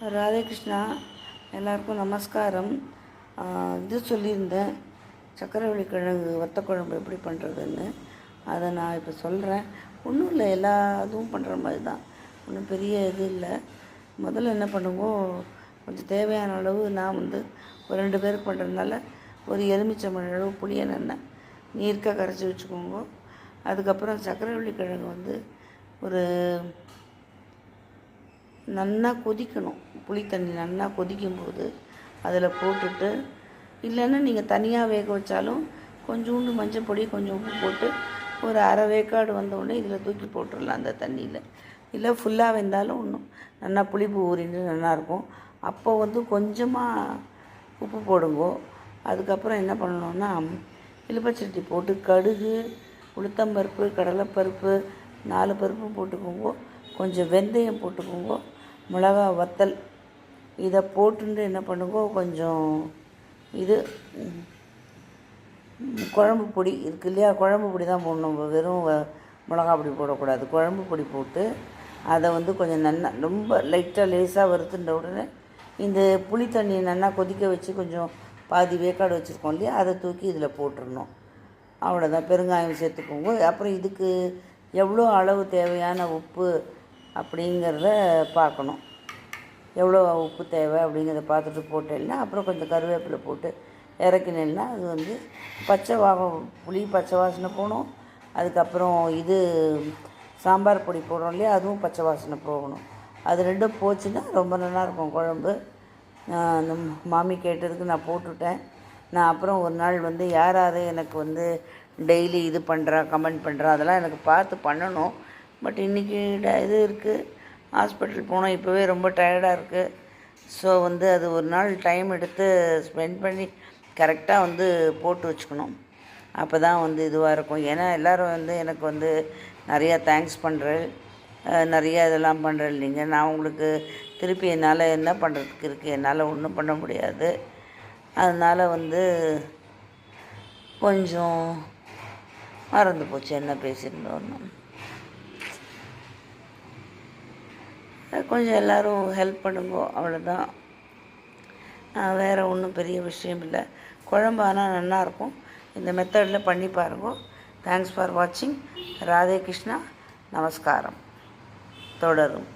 ராதே கிருஷ்ணா, எல்லாருக்கும் நமஸ்காரம். இது சொல்லியிருந்தேன், சக்கரவள்ளி கிழங்கு வத்த குழம்பு எப்படி பண்ணுறதுன்னு. அதை நான் இப்போ சொல்கிறேன். ஒன்றும் இல்லை, எல்லா இதுவும் பண்ணுற மாதிரி தான், ஒன்றும் பெரிய இது இல்லை. முதல்ல என்ன பண்ணுவோம், கொஞ்சம் தேவையான அளவு நான் ஒரு 2 பேருக்கு பண்ணுறதுனால ஒரு எலுமிச்சம்பழம் அளவு புளியை நன்னேன் நீர்க்காக கரைச்சி வச்சுக்கோங்க. அதுக்கப்புறம் சக்கரவள்ளி கிழங்கு ஒரு நல்லா கொதிக்கணும். புளி தண்ணி நல்லா கொதிக்கும்போது அதில் போட்டுட்டு, இல்லைன்னா நீங்கள் தனியாக வேக வச்சாலும் கொஞ்சோண்டு மஞ்சள் பொடி, கொஞ்சம் உப்பு போட்டு ஒரு அரை வேக்காடு வந்தோடனே இதில் தூக்கி போட்டுடலாம் அந்த தண்ணியில். இல்லை ஃபுல்லாக வெந்தாலும் ஒன்றும் நல்லா புளிப்பு ஊறின்னு நல்லாயிருக்கும். அப்போ கொஞ்சமாக உப்பு போடுங்கோ. அதுக்கப்புறம் என்ன பண்ணணுன்னா, இலுப்பச்சட்டி போட்டு கடுகு, உளுத்தம்பருப்பு, கடலைப்பருப்பு 4 பருப்பு போட்டுக்கோங்க. கொஞ்சம் வெந்தயம் போட்டுக்கோங்க, மிளகா வத்தல் இதை போட்டுட்டு என்ன பண்ணுங்க, கொஞ்சம் இது குழம்பு பொடி இருக்கு இல்லையா, குழம்பு பொடி தான் போடணும், வெறும் மிளகா பொடி போடக்கூடாது. குழம்பு பொடி போட்டு அதை கொஞ்சம் நல்லா ரொம்ப லைட்டாக லேசாக வறுத்துட்ட உடனே இந்த புளி தண்ணியை நல்லா கொதிக்க வச்சு கொஞ்சம் பாதி வேக்காடு வச்சுருக்கோம் இல்லையா, அதை தூக்கி இதில் போட்டுடணும். அவ்வளோதான். பெருங்காயம் சேர்த்துக்கோங்க. அப்புறம் இதுக்கு எவ்வளோ அளவு தேவையான உப்பு அப்படிங்கிறத பார்க்கணும். எவ்வளோ உப்பு தேவை அப்படிங்கிறத பார்த்துட்டு போட்டேன்னா, அப்புறம் கொஞ்சம் கருவேப்பிலை போட்டு இறக்கினேன்னா அது புளி பச்சை வாசனை போகணும். அதுக்கப்புறம் இது சாம்பார் பொடி போடுறோம் இல்லையா, அதுவும் பச்சை வாசனை போகணும். அது ரெண்டும் போச்சுன்னா ரொம்ப நல்லாயிருக்கும் குழம்பு. அந்த மாமி கேட்டதுக்கு நான் போட்டுவிட்டேன். நான் அப்புறம் ஒரு நாள் யார் யார் எனக்கு டெய்லி இது பண்ணுறா, கமெண்ட் பண்ணுறா, அதெல்லாம் எனக்கு பார்த்து பண்ணணும். பட் இன்றைக்கி இது இருக்குது, ஹாஸ்பிட்டல் போனோம், இப்போவே ரொம்ப டயர்டாக இருக்குது. ஸோ அது ஒரு நாள் டைம் எடுத்து ஸ்பெண்ட் பண்ணி கரெக்டாக போட்டு வச்சுக்கணும். அப்போ தான் இதுவாக இருக்கும். ஏன்னா எல்லோரும் எனக்கு நிறையா தேங்க்ஸ் பண்ணுறேன், நிறையா இதெல்லாம் பண்ணுறேன் இல்லைங்க. நான் உங்களுக்கு திருப்பி என்னால் என்ன பண்ணுறதுக்கு இருக்குது, என்னால் ஒன்றும் பண்ண முடியாது. அதனால் கொஞ்சம் மறந்து போச்சு என்ன பேசியிருந்தோன்னு. கொஞ்சம் எல்லோரும் ஹெல்ப் பண்ணுங்க, அவ்வளோதான். வேறு ஒன்றும் பெரிய விஷயம் இல்லை. குழம்பு ஆனால் நல்லாயிருக்கும். இந்த மெத்தடில் பண்ணி பாருங்க. தேங்க்ஸ் ஃபார் வாட்சிங். ராதே கிருஷ்ணா, நமஸ்காரம். தொடரும்.